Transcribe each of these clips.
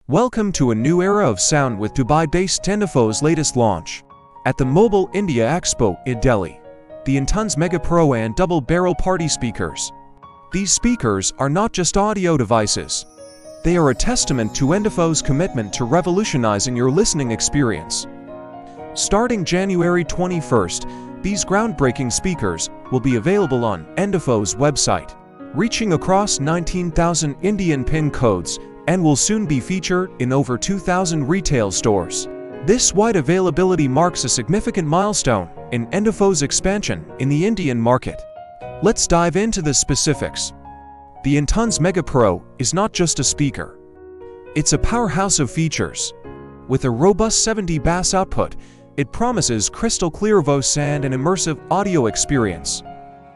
Welcome to a new era of sound with Dubai-based Endefo's latest launch. At the Mobile India Expo in Delhi, the Entun'z Mega Pro and double-barrel party speakers. These speakers are not just audio devices. They are a testament to Endefo's commitment to revolutionizing your listening experience. Starting January 21st, these groundbreaking speakers will be available on Endefo's website, reaching across 19,000 Indian PIN codes, and will soon be featured in over 2,000 retail stores. This wide availability marks a significant milestone in Endefo's expansion in the Indian market. Let's dive into the specifics. The Entun'z Mega Pro is not just a speaker. It's a powerhouse of features. With a robust 70 bass output, it promises crystal clear voice and an immersive audio experience.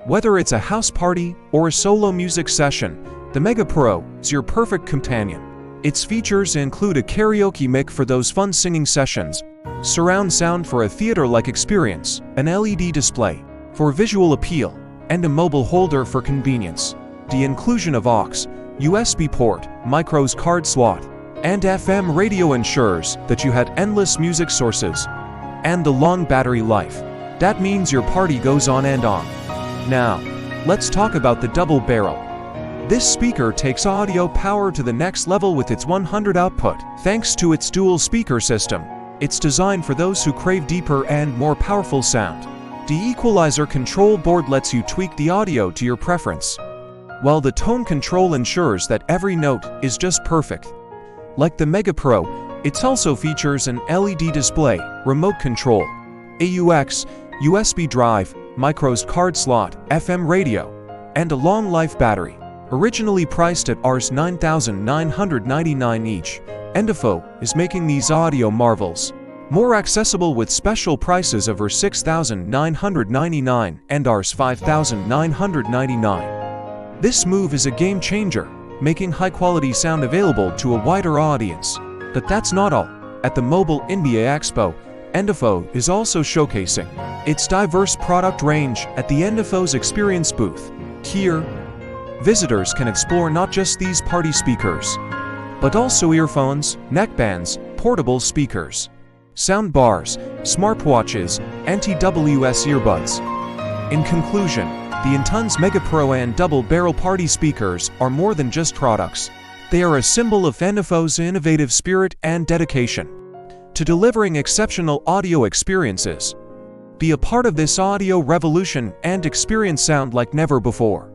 Whether it's a house party or a solo music session, the Mega Pro is your perfect companion. Its features include a karaoke mic for those fun singing sessions, surround sound for a theater-like experience, an LED display for visual appeal, and a mobile holder for convenience. The inclusion of aux, USB port, microSD card slot, and FM radio ensures that you had endless music sources and the long battery life. That means your party goes on and on. Now, let's talk about the double barrel. This speaker takes audio power to the next level with its 100 output. Thanks to its dual speaker system, it's designed for those who crave deeper and more powerful sound. The equalizer control board lets you tweak the audio to your preference, while the tone control ensures that every note is just perfect. Like the Mega Pro, it also features an LED display, remote control, AUX, USB drive, microSD card slot, FM radio, and a long life battery. Originally priced at Rs 9,999 each, Endefo is making these audio marvels more accessible with special prices of Rs 6,999 and Rs 5,999. This move is a game changer, making high-quality sound available to a wider audience. But that's not all. At the Mobile India Expo, Endefo is also showcasing its diverse product range at the Endefo's Experience booth. Here, visitors can explore not just these party speakers, but also earphones, neckbands, portable speakers, sound bars, smartwatches, and TWS earbuds. In conclusion, the Entun'z Mega Pro and double-barrel party speakers are more than just products. They are a symbol of Endefo's innovative spirit and dedication to delivering exceptional audio experiences. Be a part of this audio revolution and experience sound like never before.